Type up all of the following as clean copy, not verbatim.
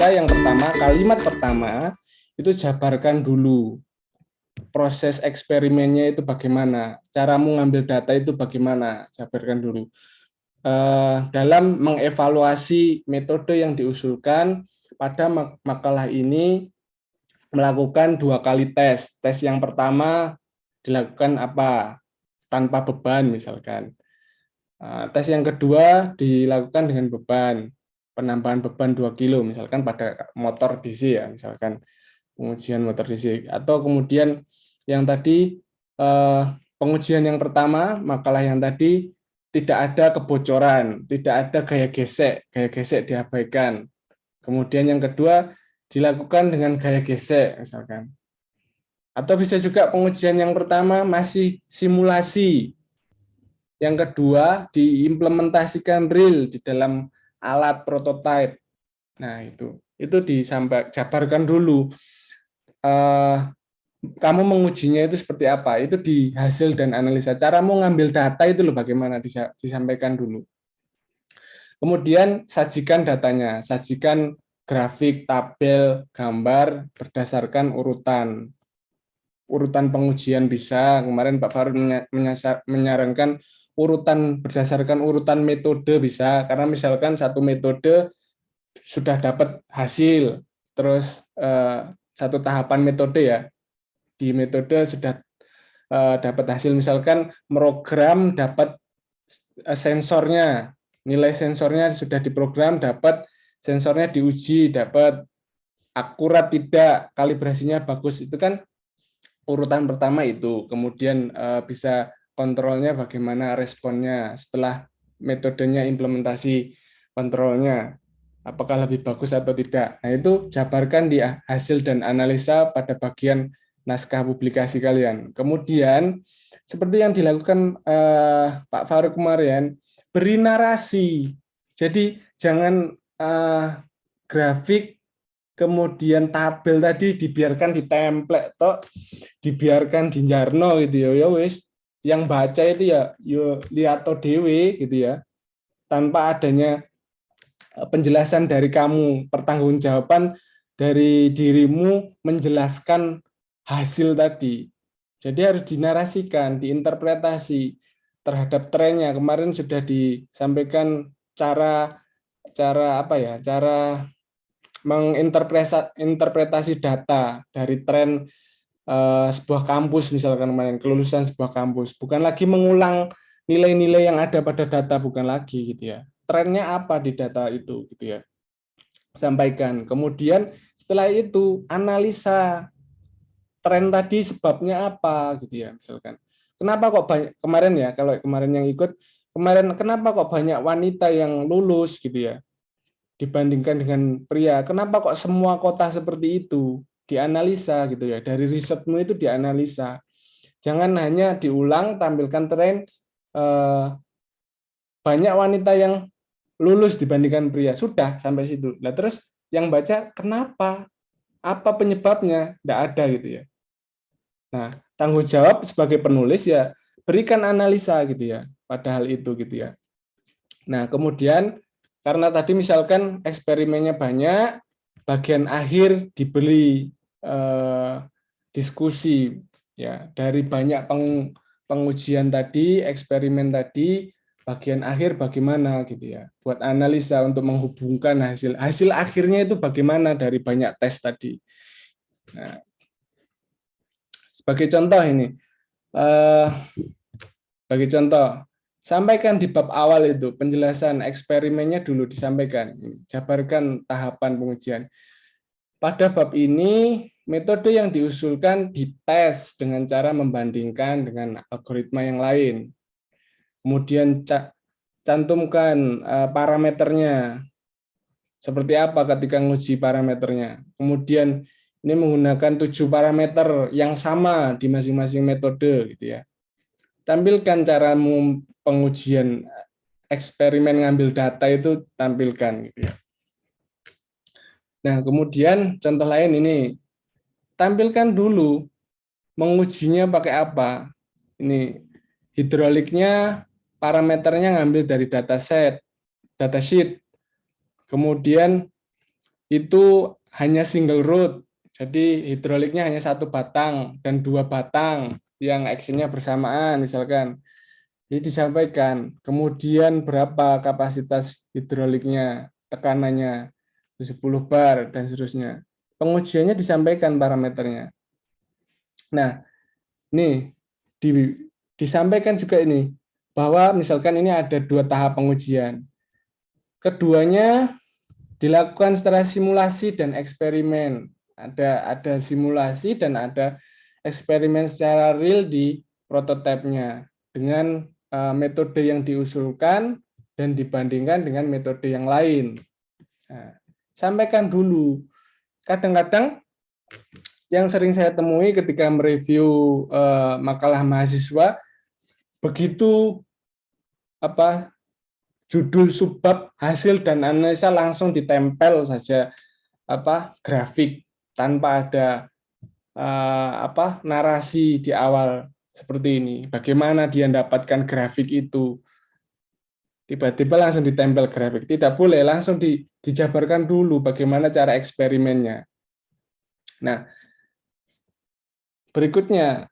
data yang pertama, kalimat pertama, itu jabarkan dulu. Proses eksperimennya itu bagaimana, caramu ngambil data itu bagaimana, jabarkan dulu. Dalam mengevaluasi metode yang diusulkan, pada makalah ini melakukan 2 kali tes. Tes yang pertama dilakukan apa? Tanpa beban misalkan. Tes yang kedua dilakukan dengan beban, penambahan beban 2 kilo misalkan pada motor DC ya, misalkan pengujian motor DC. Atau kemudian yang tadi pengujian yang pertama, makalah yang tadi tidak ada kebocoran, tidak ada gaya gesek diabaikan. Kemudian yang kedua dilakukan dengan gaya gesek misalkan. Atau bisa juga pengujian yang pertama masih simulasi. Yang kedua, diimplementasikan real di dalam alat prototype. Nah, itu dijabarkan dulu. Kamu mengujinya itu seperti apa? Itu di hasil dan analisa. Caramu ngambil data itu loh bagaimana disampaikan dulu. Kemudian sajikan datanya, sajikan grafik, tabel, gambar berdasarkan urutan. Urutan pengujian bisa. Kemarin Pak Farud menyarankan urutan berdasarkan urutan metode bisa, karena misalkan satu metode sudah dapat hasil, terus satu tahapan metode ya, di metode sudah dapat hasil, misalkan program dapat sensornya, nilai sensornya sudah diprogram, dapat sensornya diuji, dapat akurat tidak, kalibrasinya bagus, itu kan urutan pertama itu. Kemudian bisa kontrolnya bagaimana responnya setelah metodenya implementasi, kontrolnya apakah lebih bagus atau tidak. Nah, itu jabarkan di hasil dan analisa pada bagian naskah publikasi kalian. Kemudian seperti yang dilakukan Pak Faruk kemarin, beri narasi. Jadi jangan grafik kemudian tabel tadi dibiarkan di template toh, dibiarkan di jarno gitu ya wis, yang baca itu ya yo lihat dewe gitu ya, tanpa adanya penjelasan dari kamu, pertanggungjawaban dari dirimu menjelaskan hasil tadi. Jadi harus dinarasikan, diinterpretasi terhadap trennya. Kemarin sudah disampaikan cara apa ya, cara menginterpretasi data dari tren sebuah kampus, misalkan kemarin kelulusan sebuah kampus, bukan lagi mengulang nilai-nilai yang ada pada data, bukan lagi gitu ya, trennya apa di data itu gitu ya, sampaikan. Kemudian setelah itu analisa tren tadi sebabnya apa gitu ya, misalkan kenapa kok banyak kemarin ya, kalau kemarin yang ikut kemarin, kenapa kok banyak wanita yang lulus gitu ya dibandingkan dengan pria, kenapa kok semua kota seperti itu, dianalisa gitu ya, dari risetmu itu dianalisa, jangan hanya diulang, tampilkan tren banyak wanita yang lulus dibandingkan pria, sudah sampai situ. Nah terus yang baca kenapa, apa penyebabnya, tidak ada gitu ya. Nah tanggung jawab sebagai penulis ya berikan analisa gitu ya pada hal itu gitu ya. Nah kemudian karena tadi misalkan eksperimennya banyak, bagian akhir diberi diskusi ya, dari banyak pengujian tadi, eksperimen tadi, bagian akhir bagaimana gitu ya, buat analisa untuk menghubungkan hasil akhirnya itu bagaimana dari banyak tes tadi. Nah, sebagai contoh ini, sebagai contoh, sampaikan di bab awal itu penjelasan eksperimennya dulu disampaikan, jabarkan tahapan pengujian. Pada bab ini, metode yang diusulkan dites dengan cara membandingkan dengan algoritma yang lain. Kemudian cantumkan parameternya. Seperti apa ketika menguji parameternya. Kemudian ini menggunakan 7 parameter yang sama di masing-masing metode gitu ya. Tampilkan cara pengujian eksperimen ngambil data itu, tampilkan gitu ya. Nah, kemudian contoh lain ini, tampilkan dulu mengujinya pakai apa. Ini hidroliknya, parameternya ngambil dari datasheet. Kemudian itu hanya single root. Jadi hidroliknya hanya satu batang dan dua batang yang actionnya bersamaan misalkan. Jadi disampaikan, kemudian berapa kapasitas hidroliknya, tekanannya, 10 bar, dan seterusnya. Pengujiannya disampaikan parameternya. Nah, nih, disampaikan juga ini, bahwa misalkan ini ada 2 tahap pengujian. Keduanya dilakukan secara simulasi dan eksperimen. Ada simulasi dan ada eksperimen secara real di prototipenya dengan metode yang diusulkan dan dibandingkan dengan metode yang lain. Nah, sampaikan dulu. Kadang-kadang yang sering saya temui ketika mereview makalah mahasiswa, begitu judul subbab hasil dan analisa langsung ditempel saja grafik tanpa ada narasi di awal seperti ini. Bagaimana dia mendapatkan grafik itu? Tiba-tiba langsung ditempel grafik. Tidak boleh, langsung dijabarkan dulu bagaimana cara eksperimennya. Nah, berikutnya,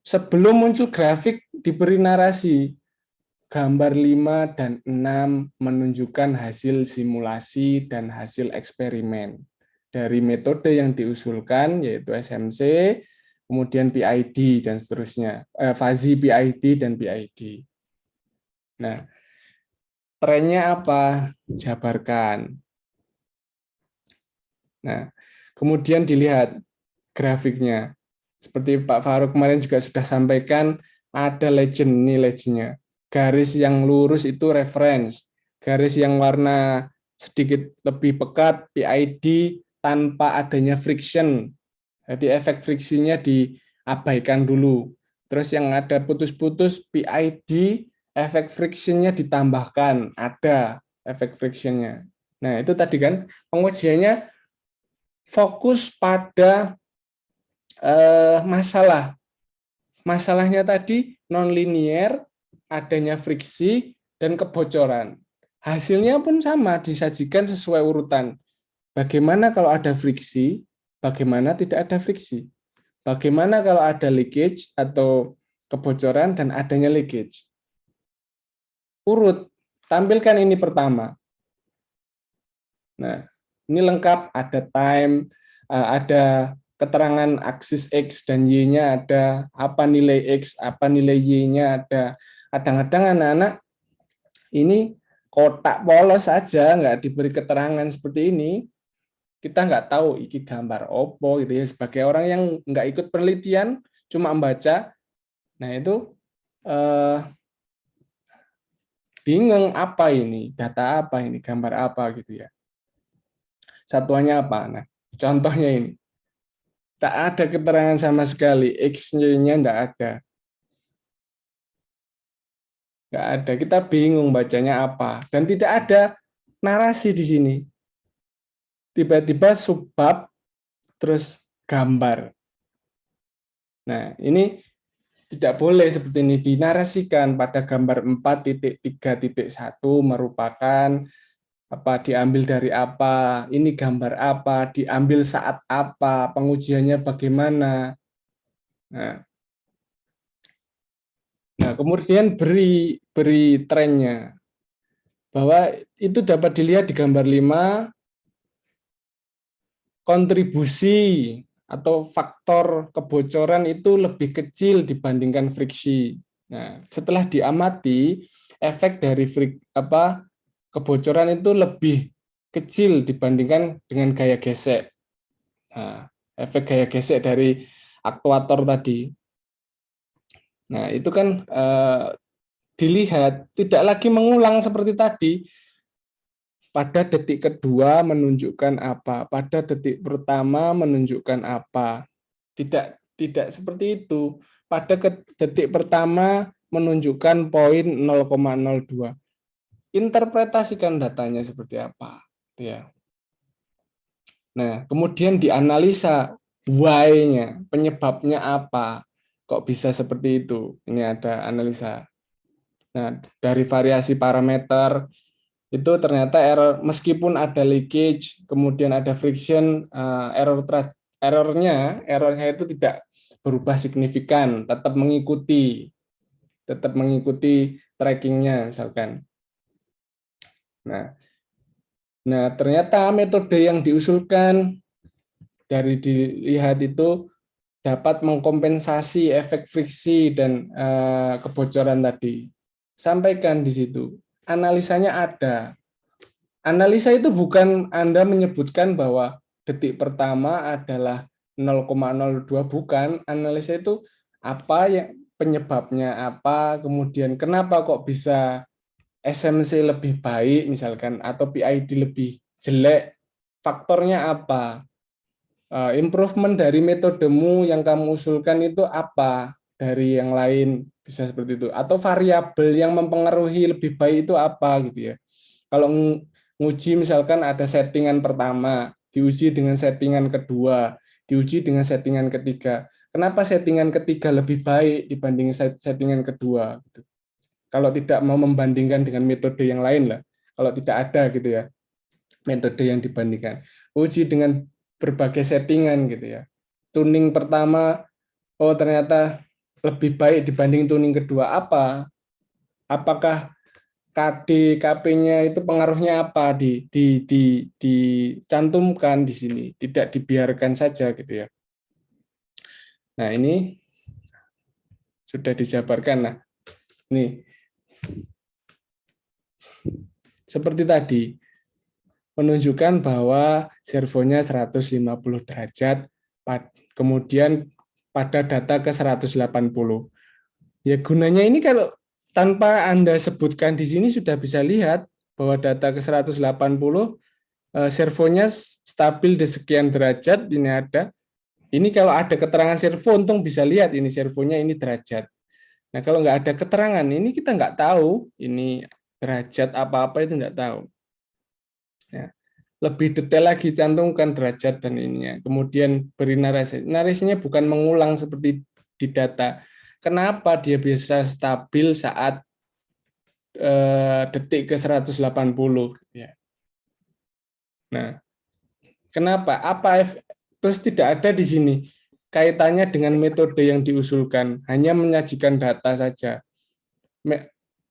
sebelum muncul grafik diberi narasi. Gambar 5 dan 6 menunjukkan hasil simulasi dan hasil eksperimen dari metode yang diusulkan, yaitu SMC, kemudian PID, dan seterusnya. Fuzzy PID dan PID. Nah, trennya apa? Jabarkan. Nah, kemudian dilihat grafiknya. Seperti Pak Faruk kemarin juga sudah sampaikan, ada legend, ini legendnya. Garis yang lurus itu reference, garis yang warna sedikit lebih pekat PID tanpa adanya friction. Jadi efek friksinya diabaikan dulu. Terus yang ada putus-putus PID, efek frictionnya ditambahkan, ada efek frictionnya. Nah itu tadi kan pengujiannya fokus pada masalah. Masalahnya tadi non-linear, adanya friksi, dan kebocoran. Hasilnya pun sama, disajikan sesuai urutan. Bagaimana kalau ada friksi, bagaimana tidak ada friksi. Bagaimana kalau ada leakage atau kebocoran dan adanya leakage. Urut, tampilkan ini pertama. Nah, ini lengkap, ada time, ada keterangan aksis X dan Y-nya ada, apa nilai X, apa nilai Y-nya ada. Kadang-kadang anak-anak ini kotak polos saja, nggak diberi keterangan seperti ini, kita nggak tahu iki gambar opo gitu ya. Sebagai orang yang nggak ikut penelitian, cuma membaca, nah itu bingung apa ini, data apa ini, gambar apa gitu ya. Satuannya apa? Nah, contohnya ini. Tak ada keterangan sama sekali, X-nya enggak ada. Enggak ada, kita bingung bacanya apa. Dan tidak ada narasi di sini. Tiba-tiba subbab, terus gambar. Nah, ini tidak boleh seperti ini dinarasikan pada gambar 4.3.1 merupakan diambil dari apa, ini gambar apa, diambil saat apa, pengujiannya bagaimana. Nah, kemudian beri trennya, bahwa itu dapat dilihat di gambar 5, kontribusi atau faktor kebocoran itu lebih kecil dibandingkan friksi. Nah, setelah diamati, efek dari kebocoran itu lebih kecil dibandingkan dengan gaya gesek. Nah, efek gaya gesek dari aktuator tadi. Nah, itu kan dilihat, tidak lagi mengulang seperti tadi. Pada detik kedua menunjukkan apa, pada detik pertama menunjukkan apa. Tidak seperti itu. Pada detik pertama menunjukkan poin 0,02. Interpretasikan datanya seperti apa, ya. Nah, kemudian dianalisa why-nya, penyebabnya apa, kok bisa seperti itu. Ini ada analisa. Nah, dari variasi parameter, itu ternyata error, meskipun ada leakage, kemudian ada friction, errornya itu tidak berubah signifikan, tetap mengikuti trackingnya misalkan. Nah, ternyata metode yang diusulkan dari dilihat itu dapat mengkompensasi efek friksi dan kebocoran tadi. Sampaikan di situ. Analisanya ada. Analisa itu bukan Anda menyebutkan bahwa detik pertama adalah 0,02, bukan. Analisa itu apa yang penyebabnya apa, kemudian kenapa kok bisa SMC lebih baik misalkan atau PID lebih jelek, faktornya apa? Improvement dari metodemu yang kamu usulkan itu apa dari yang lain, bisa seperti itu, atau variabel yang mempengaruhi lebih baik itu apa gitu ya. Kalau nguji misalkan ada settingan pertama, diuji dengan settingan kedua, diuji dengan settingan ketiga. Kenapa settingan ketiga lebih baik dibanding settingan kedua? Gitu. Kalau tidak mau membandingkan dengan metode yang lain lah, kalau tidak ada gitu ya metode yang dibandingkan, uji dengan berbagai settingan gitu ya. Tuning pertama, oh ternyata lebih baik dibanding tuning kedua, apa? Apakah KD, KP-nya itu pengaruhnya apa, dicantumkan di sini, tidak dibiarkan saja gitu ya. Nah ini sudah dijabarkan. Nah ini seperti tadi menunjukkan bahwa servonya 150 derajat, kemudian pada data ke 180. Ya gunanya ini kalau tanpa Anda sebutkan di sini sudah bisa lihat bahwa data ke 180 servonya stabil di sekian derajat, ini ada. Ini kalau ada keterangan servo, untung bisa lihat ini servonya ini derajat. Nah kalau nggak ada keterangan, ini kita nggak tahu ini derajat apa-apa, itu nggak tahu. Ya. Lebih detail lagi, cantumkan derajat dan ininya. Kemudian beri narasi. Narasinya bukan mengulang seperti di data. Kenapa dia bisa stabil saat detik ke 180? Ya. Nah, kenapa? Terus tidak ada di sini kaitannya dengan metode yang diusulkan, hanya menyajikan data saja.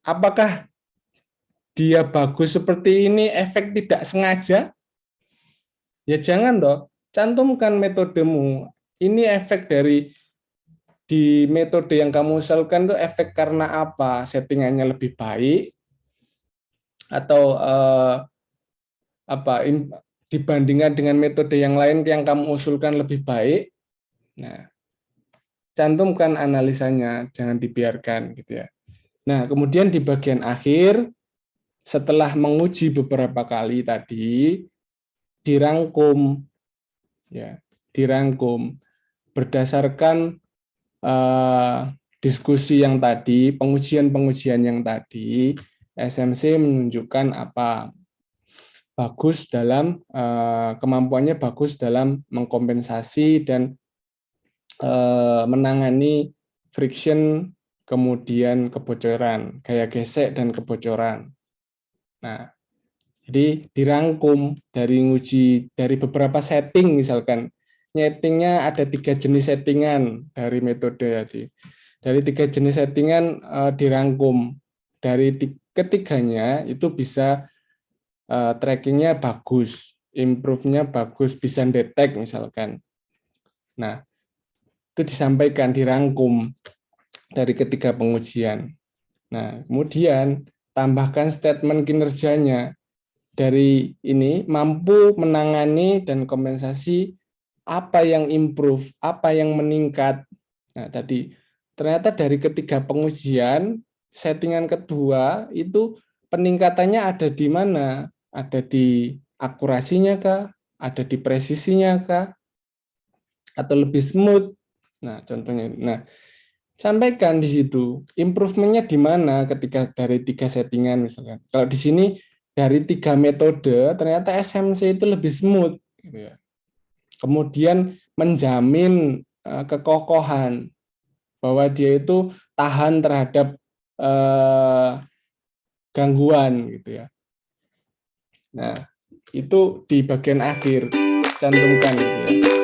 Apakah dia bagus seperti ini efek tidak sengaja? Ya jangan toh, cantumkan metodemu. Ini efek dari di metode yang kamu usulkan itu efek karena apa? Settingannya lebih baik atau apa dibandingkan dengan metode yang lain yang kamu usulkan lebih baik? Nah, cantumkan analisanya, jangan dibiarkan gitu ya. Nah, kemudian di bagian akhir setelah menguji beberapa kali tadi dirangkum ya, dirangkum berdasarkan diskusi yang tadi, pengujian-pengujian yang tadi, SMC menunjukkan apa? Bagus dalam kemampuannya bagus dalam mengkompensasi dan menangani friction, kemudian kebocoran, gaya gesek dan kebocoran. Nah, jadi dirangkum dari nguji dari beberapa setting misalkan. Settingnya ada 3 jenis settingan dari metode tadi. Dari 3 jenis settingan dirangkum. Dari ketiganya itu bisa trackingnya bagus, improve-nya bagus, bisa detect misalkan. Nah, itu disampaikan, dirangkum dari ketiga pengujian. Nah, kemudian tambahkan statement kinerjanya. Dari ini mampu menangani dan kompensasi apa yang improve, apa yang meningkat. Nah, tadi ternyata dari ketiga pengujian, settingan kedua itu peningkatannya ada di mana? Ada di akurasinya kah? Ada di presisinya kah? Atau lebih smooth? Nah, contohnya. Nah, sampaikan di situ improvementnya di mana ketika dari 3 settingan misalkan. Kalau di sini dari 3 metode ternyata SMC itu lebih smooth. Gitu ya. Kemudian menjamin kekokohan bahwa dia itu tahan terhadap gangguan gitu ya. Nah, itu di bagian akhir cantumkan gitu ya.